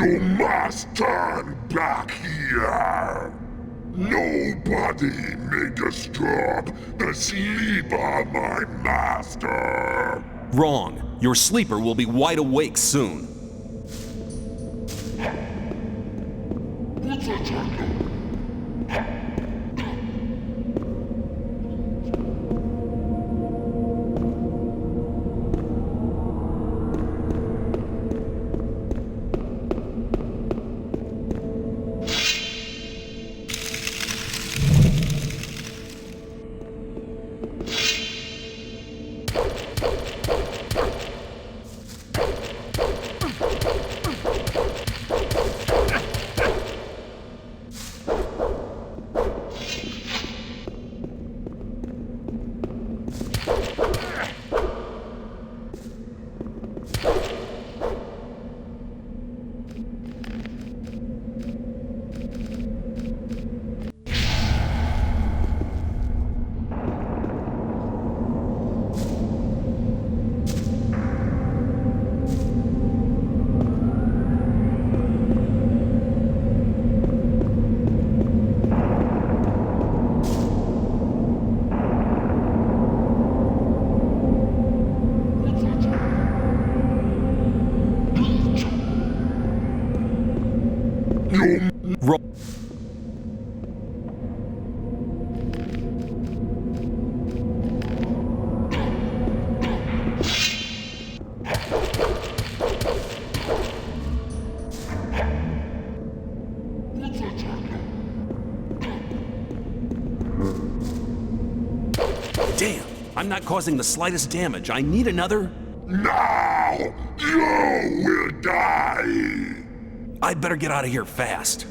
You must turn back here. Nobody may disturb the sleep of my master. Wrong. Your sleeper will be wide awake soon. Wrong. Damn! I'm not causing the slightest damage. I need another... Now you will die. I'd better get out of here fast.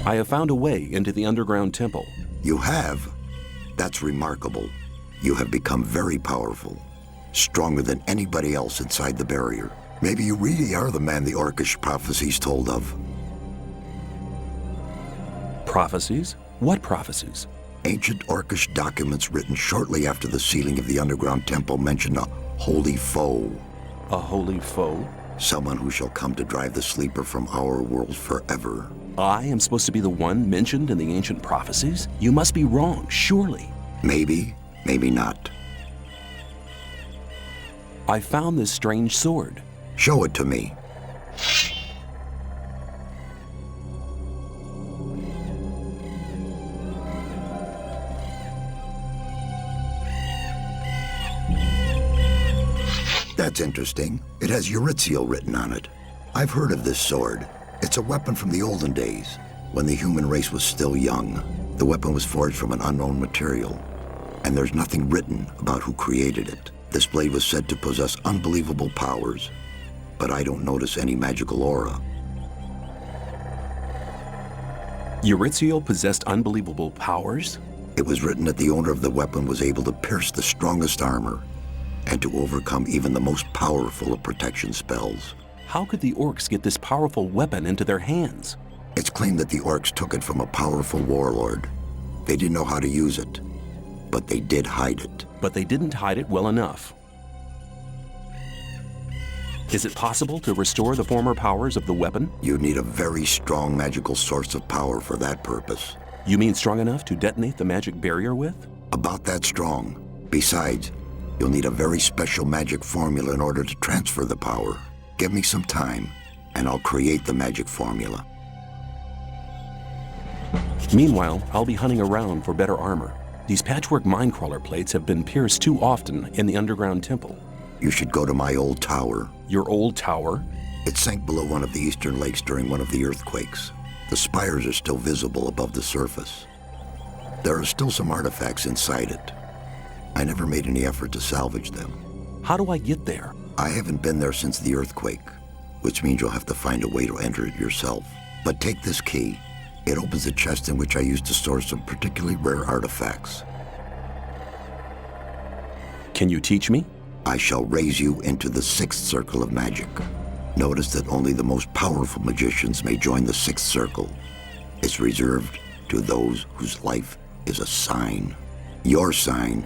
I have found a way into the underground temple. You have? That's remarkable. You have become very powerful, stronger than anybody else inside the barrier. Maybe you really are the man the Orcish prophecies told of. Prophecies? What prophecies? Ancient Orcish documents written shortly after the sealing of the underground temple mention a holy foe. A holy foe? Someone who shall come to drive the sleeper from our world forever. I am supposed to be the one mentioned in the ancient prophecies? You must be wrong, surely. Maybe, maybe not. I found this strange sword. Show it to me. That's interesting. It has Eurythiel written on it. I've heard of this sword. It's a weapon from the olden days, when the human race was still young. The weapon was forged from an unknown material, and there's nothing written about who created it. This blade was said to possess unbelievable powers, but I don't notice any magical aura. Eurythiel possessed unbelievable powers? It was written that the owner of the weapon was able to pierce the strongest armor and to overcome even the most powerful of protection spells. How could the orcs get this powerful weapon into their hands? It's claimed that the orcs took it from a powerful warlord. They didn't know how to use it, but they did hide it. But they didn't hide it well enough. Is it possible to restore the former powers of the weapon? You'd need a very strong magical source of power for that purpose. You mean strong enough to detonate the magic barrier with? About that strong. Besides, you'll need a very special magic formula in order to transfer the power. Give me some time, and I'll create the magic formula. Meanwhile, I'll be hunting around for better armor. These patchwork minecrawler plates have been pierced too often in the underground temple. You should go to my old tower. Your old tower? It sank below one of the eastern lakes during one of the earthquakes. The spires are still visible above the surface. There are still some artifacts inside it. I never made any effort to salvage them. How do I get there? I haven't been there since the earthquake, which means you'll have to find a way to enter it yourself. But take this key. It opens a chest in which I used to store some particularly rare artifacts. Can you teach me? I shall raise you into the sixth circle of magic. Notice that only the most powerful magicians may join the sixth circle. It's reserved to those whose life is a sign. Your sign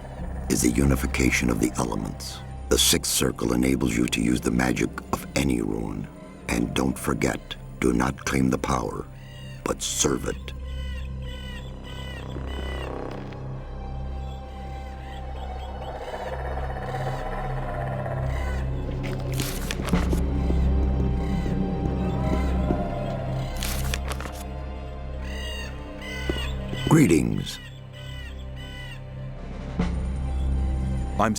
is the unification of the elements. The sixth circle enables you to use the magic of any rune. And don't forget, do not claim the power, but serve it. Greetings. I'm...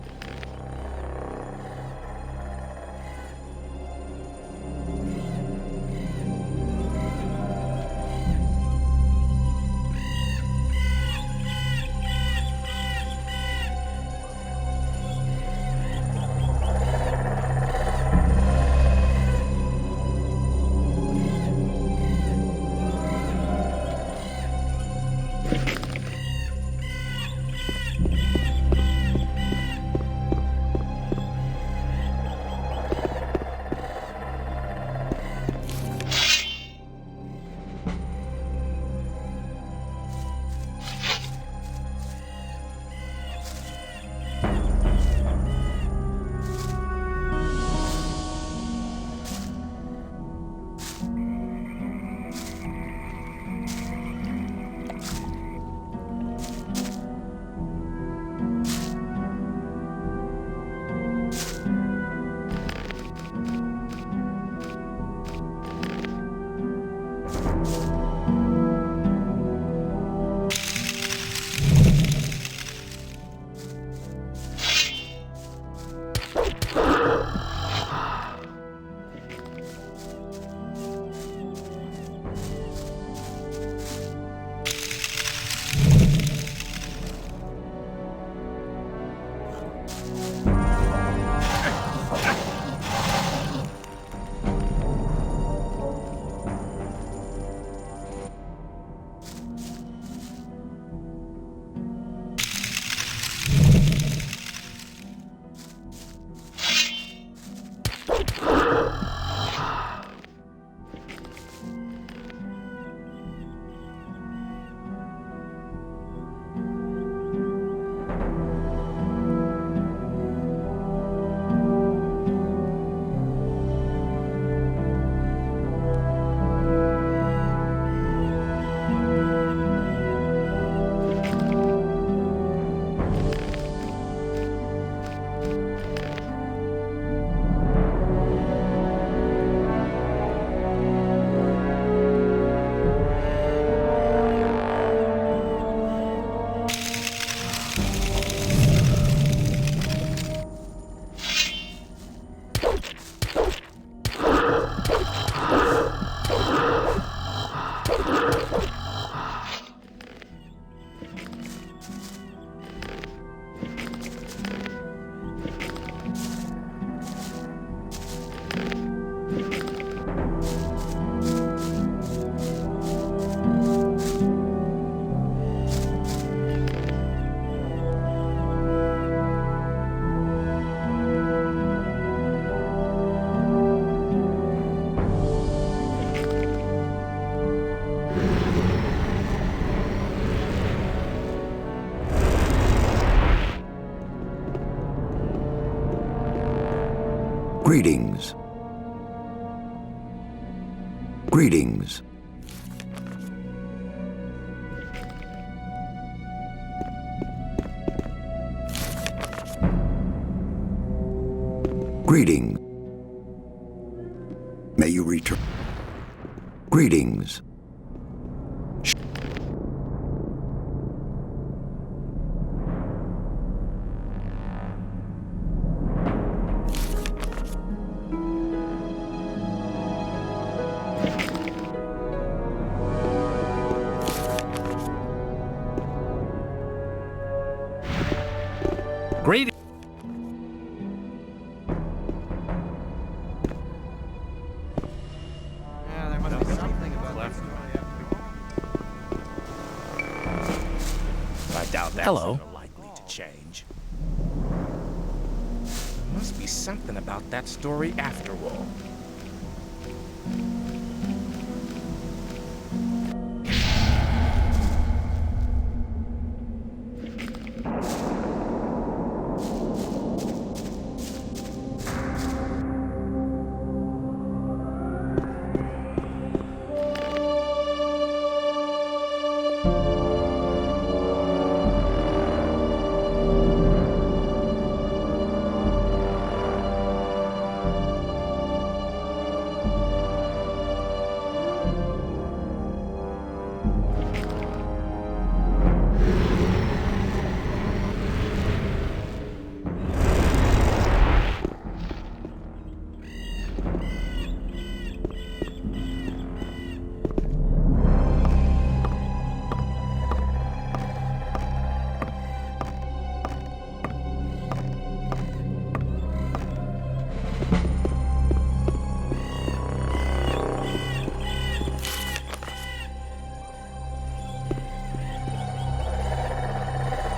Greetings. Greetings. Greetings. May you return. Greetings. Great. Yeah, there must be something about left. I doubt that's Hello. ever likely to change. There must be something about that story after all.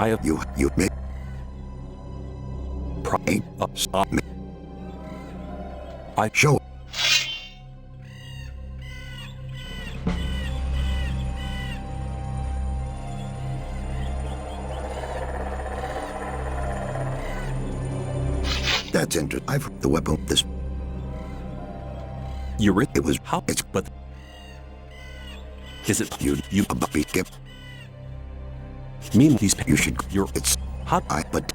I have You may ain't stop me. I Show. That's interesting. I've the weapon. This it was how it's but is it you about be give mean these you should you're it's hot I but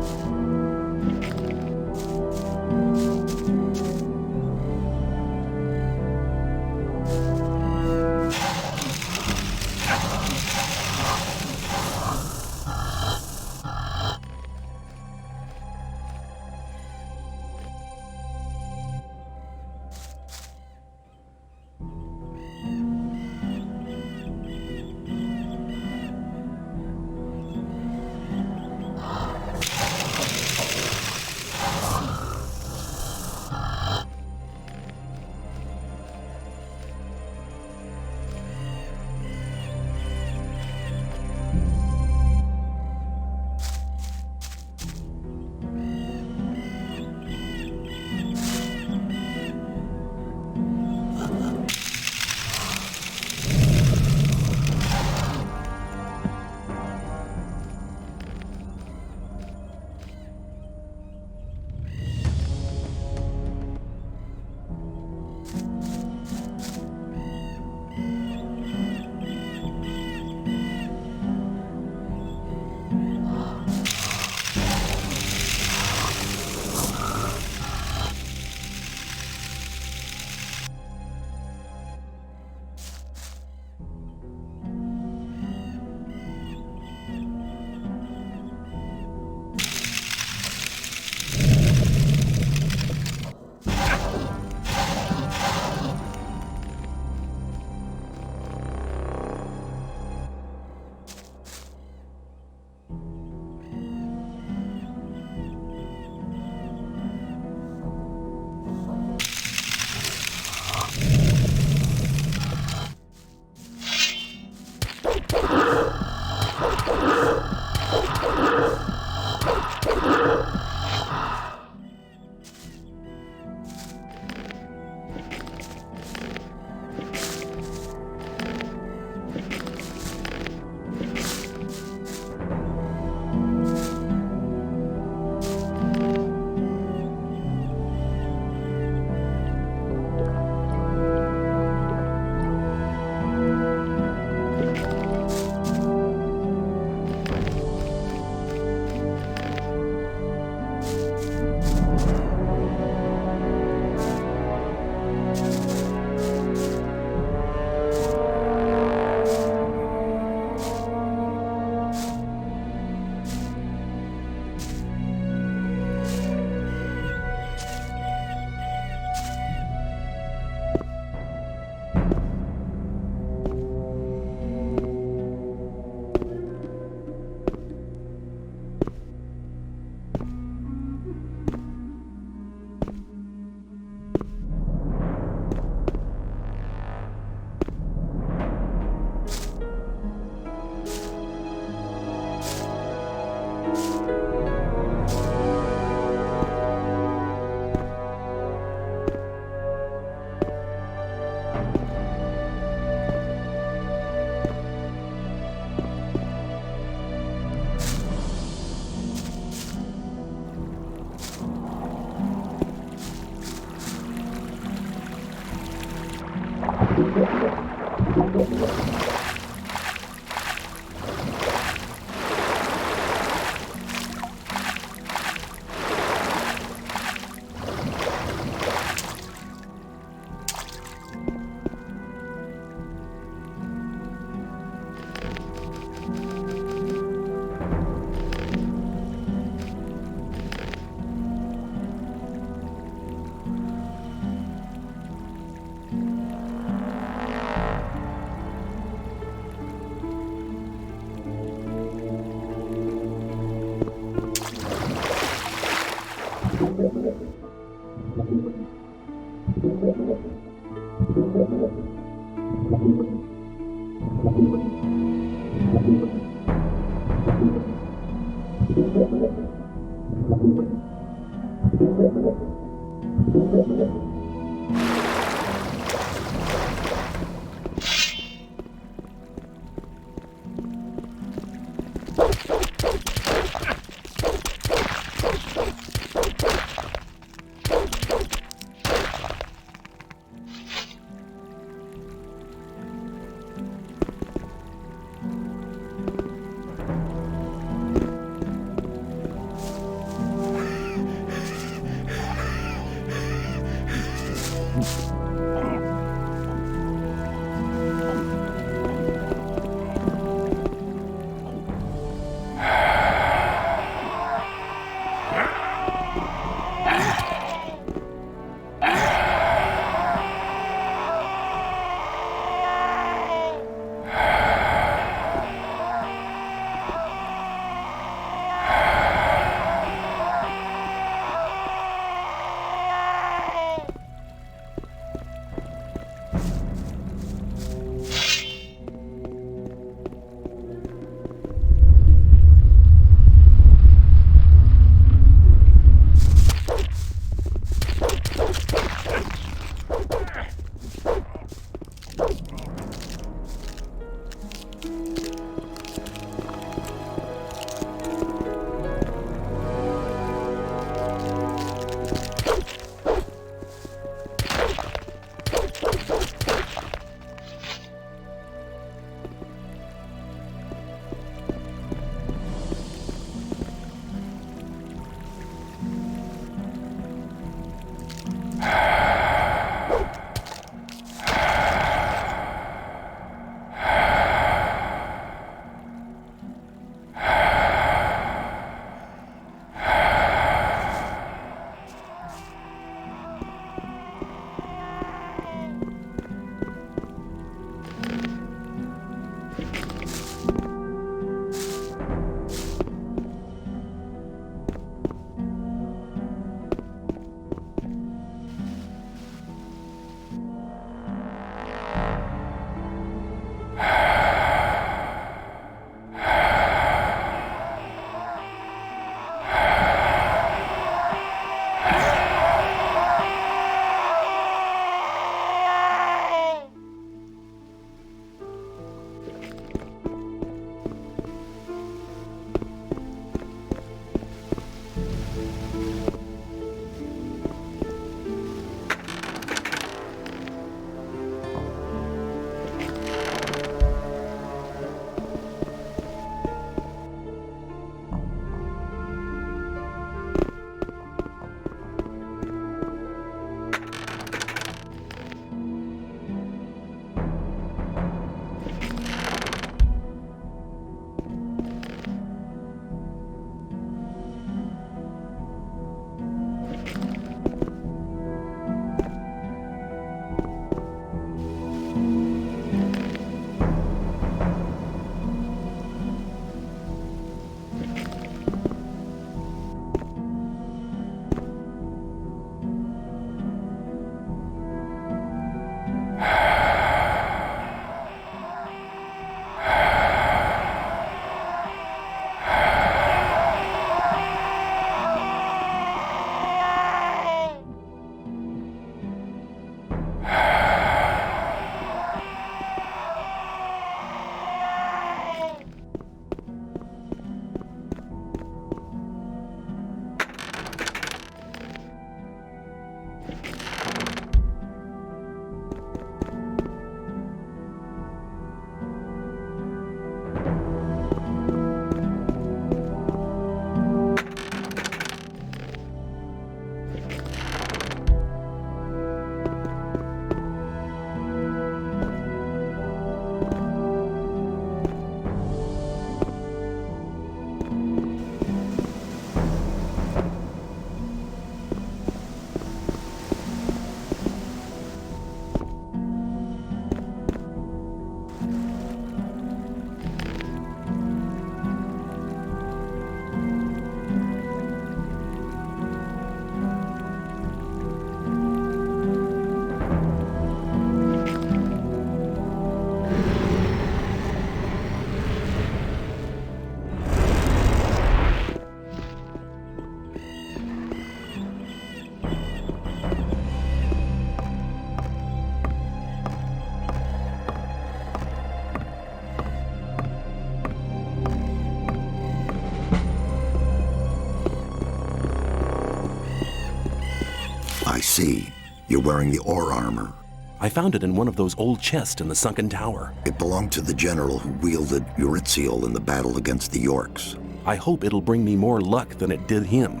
see. You're wearing the ore armor. I found it in one of those old chests in the sunken tower. It belonged to the general who wielded Eurytziel in the battle against the Yorks. I hope it'll bring me more luck than it did him.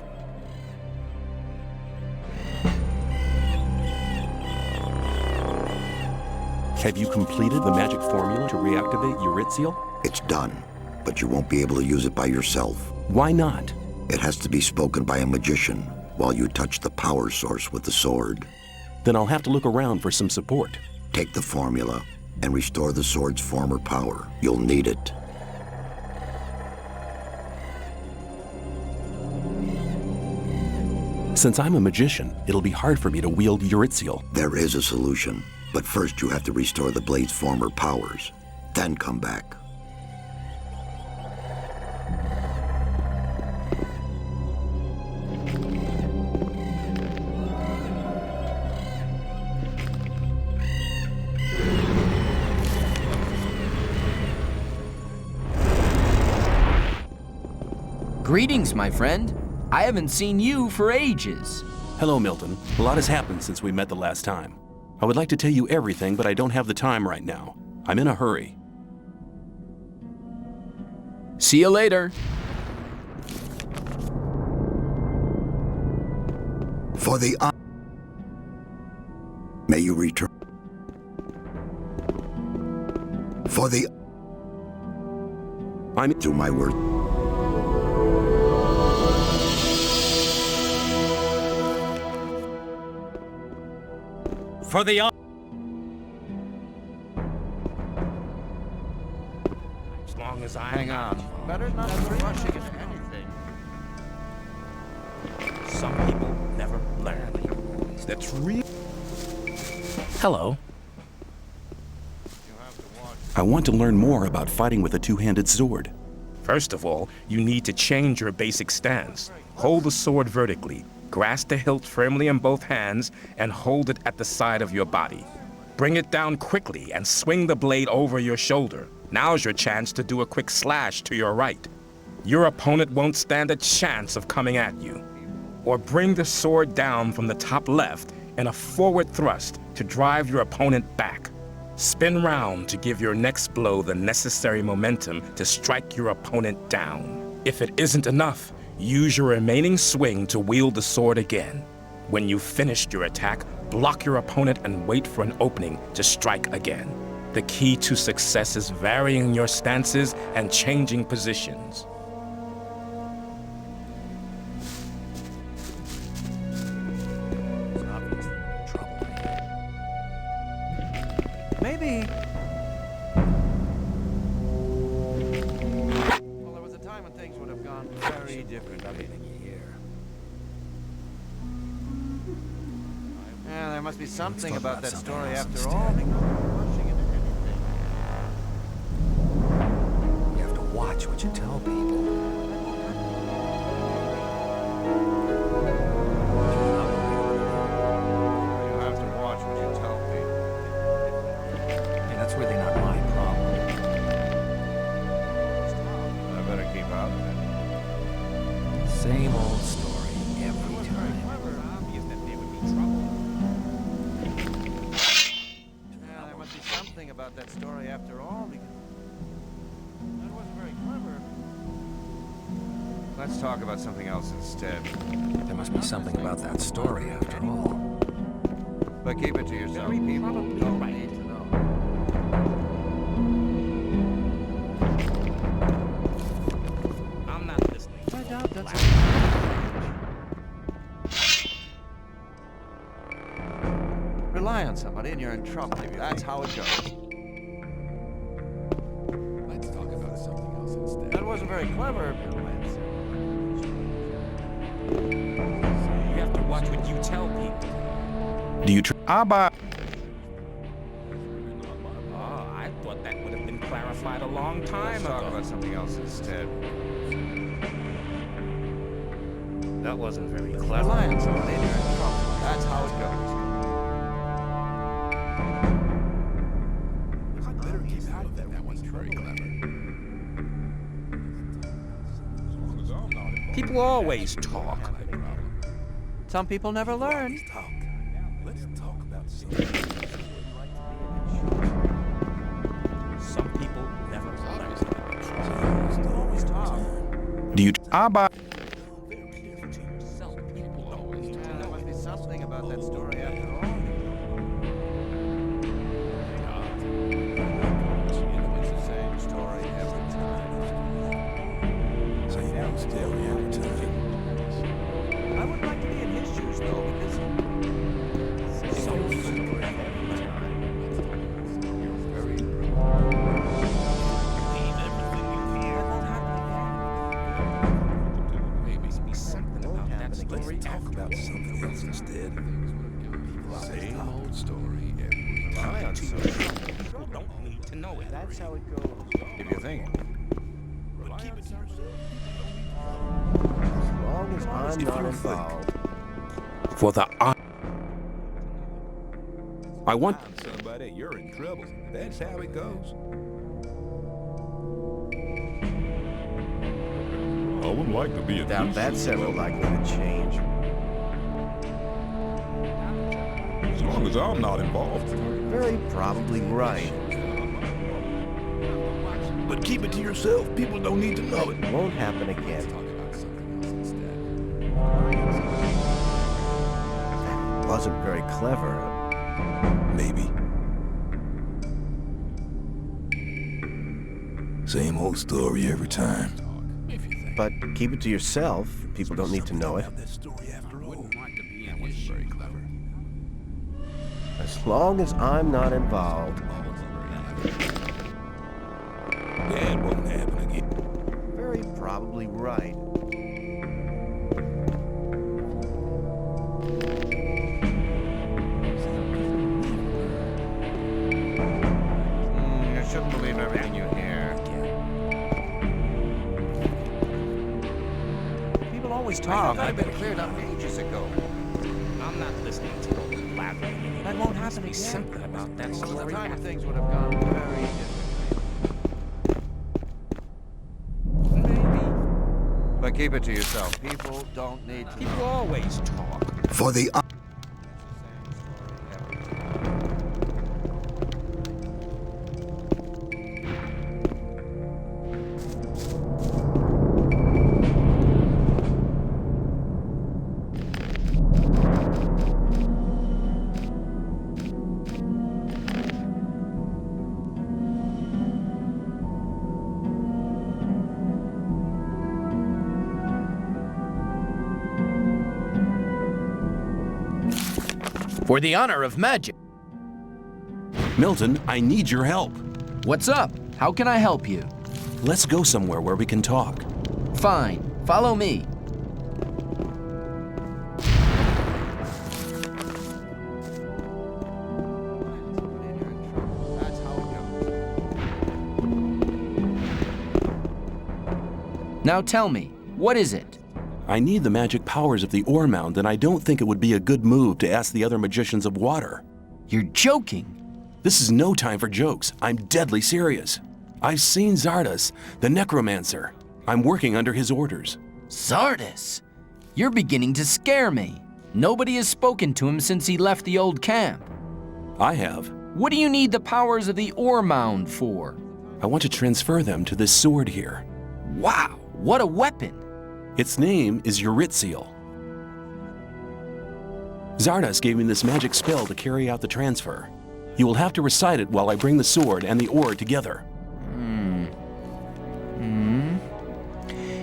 Have you completed the magic formula to reactivate Eurytziel? It's done, but you won't be able to use it by yourself. Why not? It has to be spoken by a magician while you touch the power source with the sword. Then I'll have to look around for some support. Take the formula and restore the sword's former power. You'll need it. Since I'm a magician, it'll be hard for me to wield Eurytziel. There is a solution, but first you have to restore the blade's former powers. Then come back. Greetings, my friend. I haven't seen you for ages. Hello, Milton. A lot has happened since we met the last time. I would like to tell you everything, but I don't have the time right now. I'm in a hurry. See you later. For the may you return. For the I'm to my word. For the... As long as I... Hang on. Better not be rushing into anything. Some people never learn. That's real. Hello. I want to learn more about fighting with a two-handed sword. First of all, you need to change your basic stance. Hold the sword vertically. Grasp the hilt firmly in both hands and hold it at the side of your body. Bring it down quickly and swing the blade over your shoulder. Now's your chance to do a quick slash to your right. Your opponent won't stand a chance of coming at you. Or bring the sword down from the top left in a forward thrust to drive your opponent back. Spin round to give your next blow the necessary momentum to strike your opponent down. If it isn't enough, use your remaining swing to wield the sword again. When you've finished your attack, block your opponent and wait for an opening to strike again. The key to success is varying your stances and changing positions. Maybe. Well, there was a time when things would have gone very different. Yeah, there must be something about that story after all. Rushing into anything. You have to watch what you tell people. You have to watch what you tell people. Hey, that's really not my problem. I better keep out of it. Same old story every time. Yeah, there must be something about that story after all, because that wasn't very clever. Let's talk about something else instead. There must be something about that story after all. But keep it to yourself. People don't need to know. I'm not listening. I doubt that's rely on somebody and you're in trouble. That's how it goes. Let's talk about something else instead. That wasn't very clever. You have to watch what you tell people. Do you Oh, I thought that would have been clarified a long time Let's talk ago. about something else instead. That wasn't very Rely clever. on somebody and you're in trouble. That's how it goes. I better keep out of that. That wasn't very clever. People always talk. Some people never learn. Do you... I'll buy. There must be something about that story after all. It's the same story every time. I would like to be in his shoes, though, because it's so story every time. You're very believe everything you hear. Maybe be something about that story. Let's talk about something else instead. Same old story every time. People don't need to know it. That's how it goes. If you think. Keep it to yourself. As long as I'm not involved. For the... I want... Somebody, you're in trouble. That's how it goes. I would like to be a Doubt that's ever likely to change. As long as I'm not involved. Very probably right. But keep it to yourself. People don't need to know it. Won't happen again. Wasn't very clever. Maybe. Same old story every time. But keep it to yourself. People don't need to know it. That story after all. That was very clever. As long as I'm not involved. That won't happen again. Very probably right. You shouldn't believe everything you hear. People always talk. I've been cleared up ages ago. I'm not listening to no blabbering. That won't happen Be again. something about that Some of the story. time things would have gone very differently. Maybe. But keep it to yourself. People don't need to People know. always talk. For the For the honor of magic. Milton, I need your help. What's up? How can I help you? Let's go somewhere where we can talk. Fine. Follow me. That's how it goes. Now tell me, what is it? I need the magic powers of the ore mound, and I don't think it would be a good move to ask the other magicians of water. You're joking. This is no time for jokes. I'm deadly serious. I've seen Zardas, the necromancer. I'm working under his orders. Zardas? You're beginning to scare me. Nobody has spoken to him since he left the old camp. I have. What do you need the powers of the ore mound for? I want to transfer them to this sword here. Wow, what a weapon! Its name is Eurytziel. Zardas gave me this magic spell to carry out the transfer. You will have to recite it while I bring the sword and the ore together.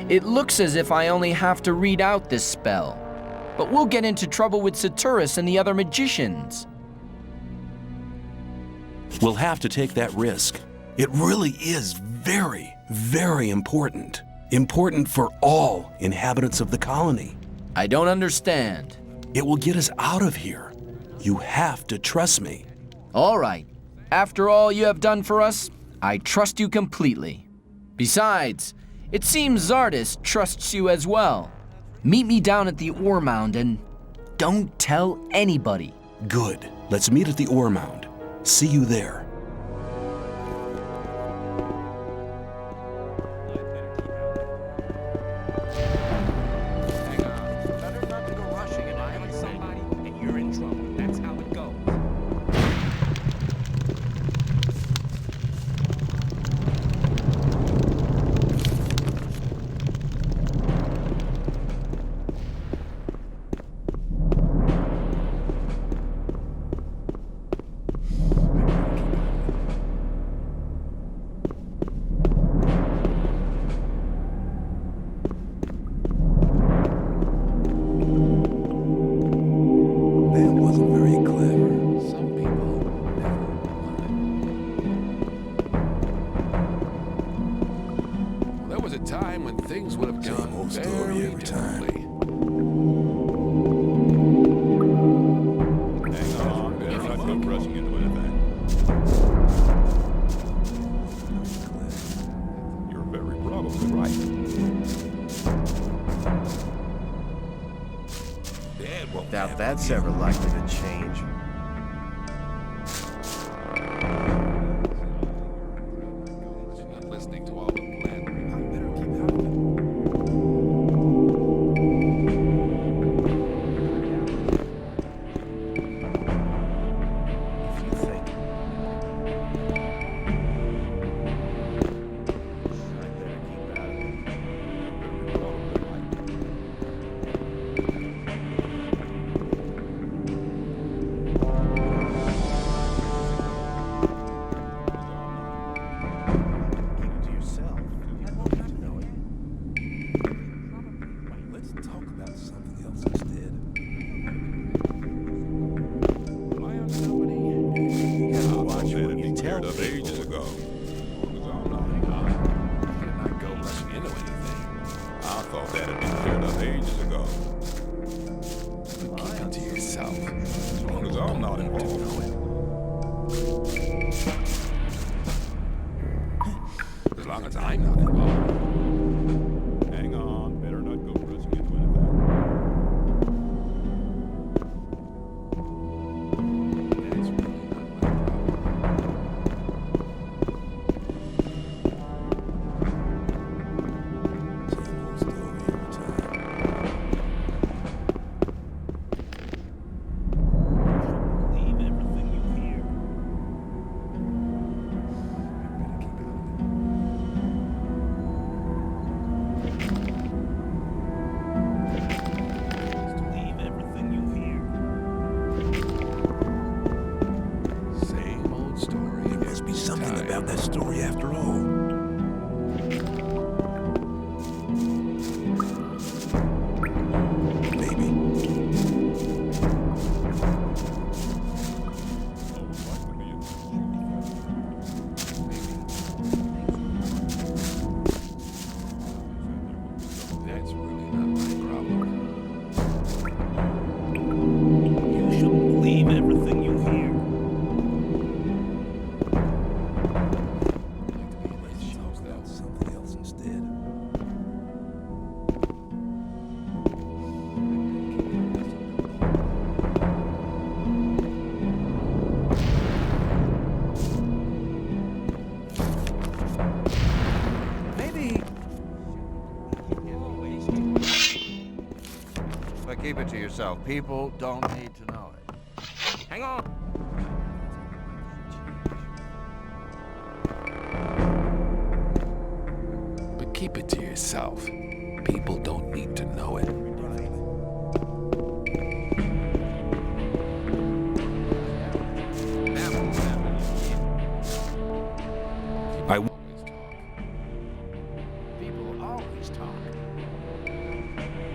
It looks as if I only have to read out this spell. But we'll get into trouble with Saturus and the other magicians. We'll have to take that risk. It really is very, very important. Important for all inhabitants of the colony. I don't understand. It will get us out of here. You have to trust me. All right. After all you have done for us, I trust you completely. Besides, it seems Zardas trusts you as well. Meet me down at the ore mound and don't tell anybody. Good. Let's meet at the ore mound. See you there. Hang on. Better not to go rushing it. Lie on somebody and you're in trouble. That's how it goes. story every time. Hang on, better not go rushing into anything. You're very probably right. Dad won't Doubt have that's it. ever likely to change. Not listening to all the blabbering. I better keep out of it. If you think. I better keep out of it. You're very probably right. Keep it to yourself. I won't have to know it. Let's talk about something else instead. Rely on somebody. Yeah, watch it and be cleared up ages ago. As long as I'm not better not go rushing into anything. I thought that had been cleared up ages ago. But keep it to yourself. As long as I'm not involved. As long as I'm not involved. Hang on, better not go rushing into anything. That's really not my problem. Same old story every time. Believe everything you hear. Better keep out of it. Believe everything you hear. Same old story. There must be something about that story after all. Maybe. That's really not my problem. You should believe everything you hear. Let's talk about something else instead. Maybe. But keep it to yourself. People don't need to know it. Hang on. But keep it to yourself. People don't need to know it. I always talk. People always talk.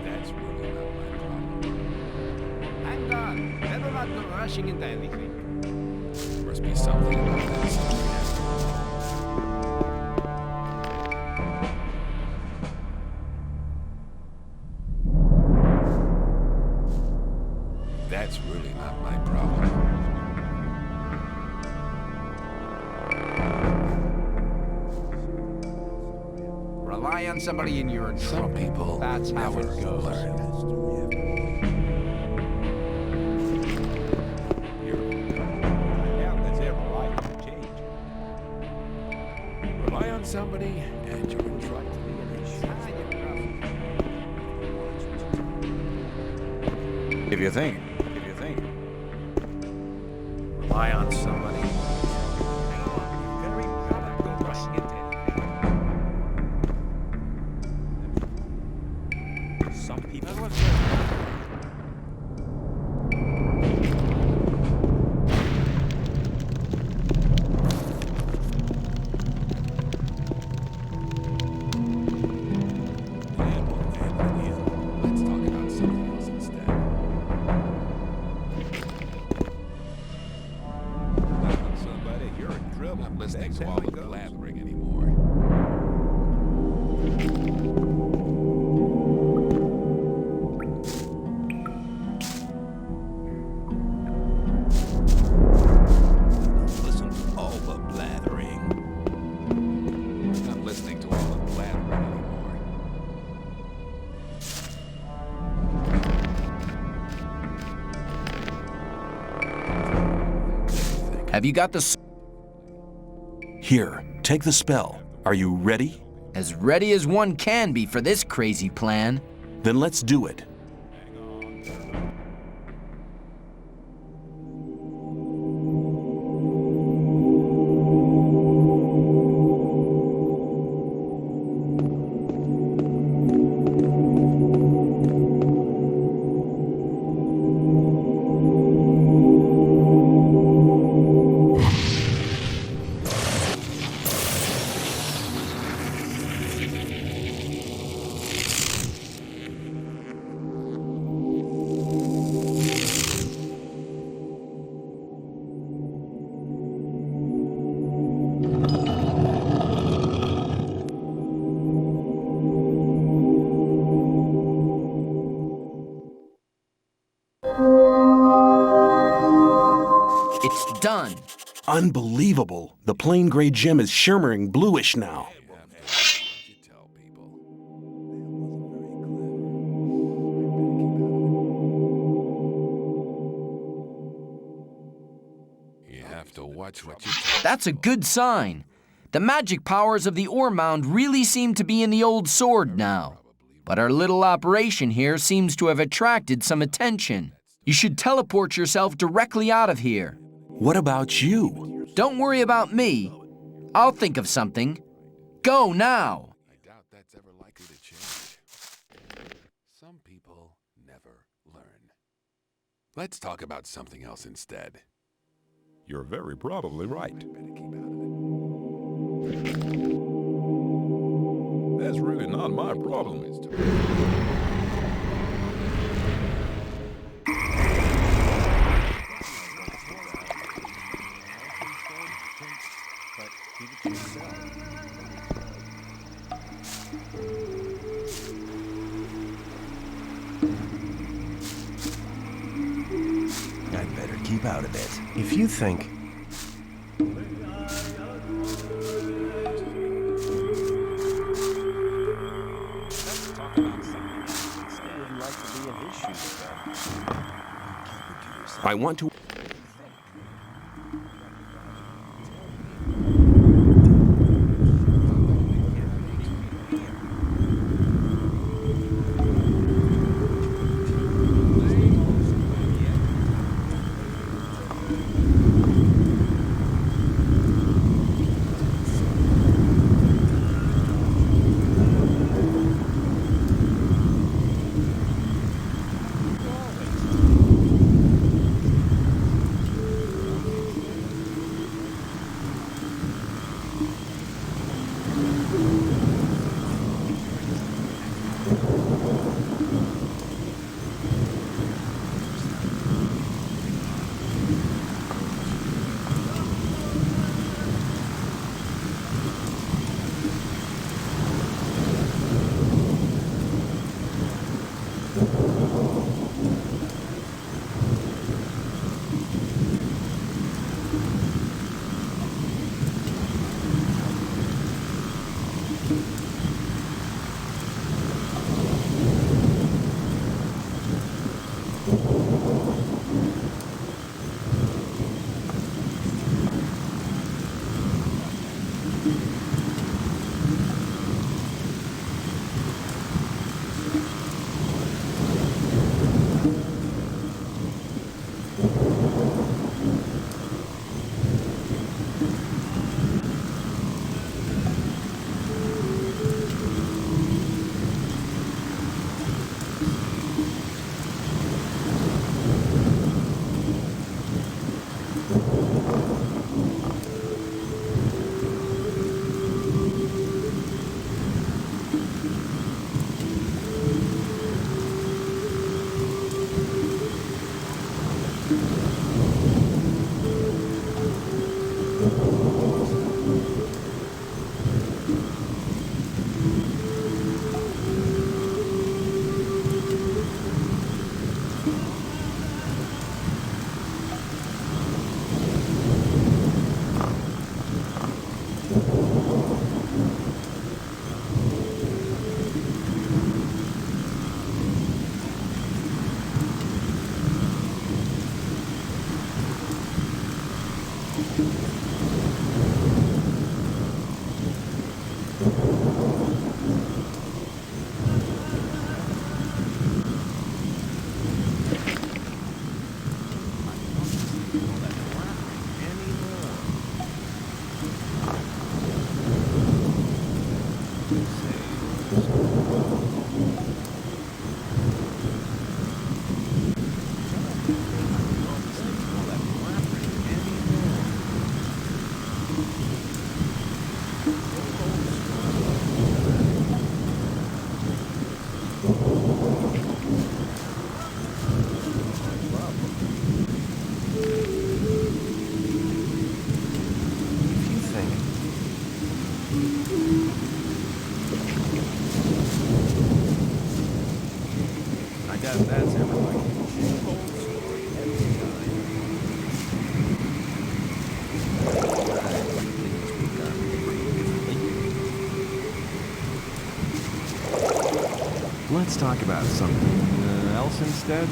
That's really not my problem. Hang on. Better not go rushing into anything. There must be something about that story. That's really not my problem. Rely on somebody and you're in Some trouble. people That's how never it goes. learn. Yeah, that's ever right. Change. Rely on somebody and you're in trouble. If you think. Rely on somebody. Very better not go rushing into anything. Some people. Let's talk about something else instead. Rely on somebody, you're in trouble. I'm listening to all the blabbering anymore. Have you got the Here, take the spell. Are you ready? As ready as one can be for this crazy plan. Then let's do it. It's done. Unbelievable. The plain gray gem is shimmering bluish now. You tell people. You have to watch what you tell. That's a good sign. The magic powers of the ore mound really seem to be in the old sword now. But our little operation here seems to have attracted some attention. You should teleport yourself directly out of here. What about you? Don't worry about me. I'll think of something. Go now. I doubt that's ever likely to change. Some people never learn. Let's talk about something else instead. You're very probably right. Better keep out of it. That's really not my problem. I'd better keep out of it. If you think... I want to... I guess that's everybody. Let's talk about something else instead.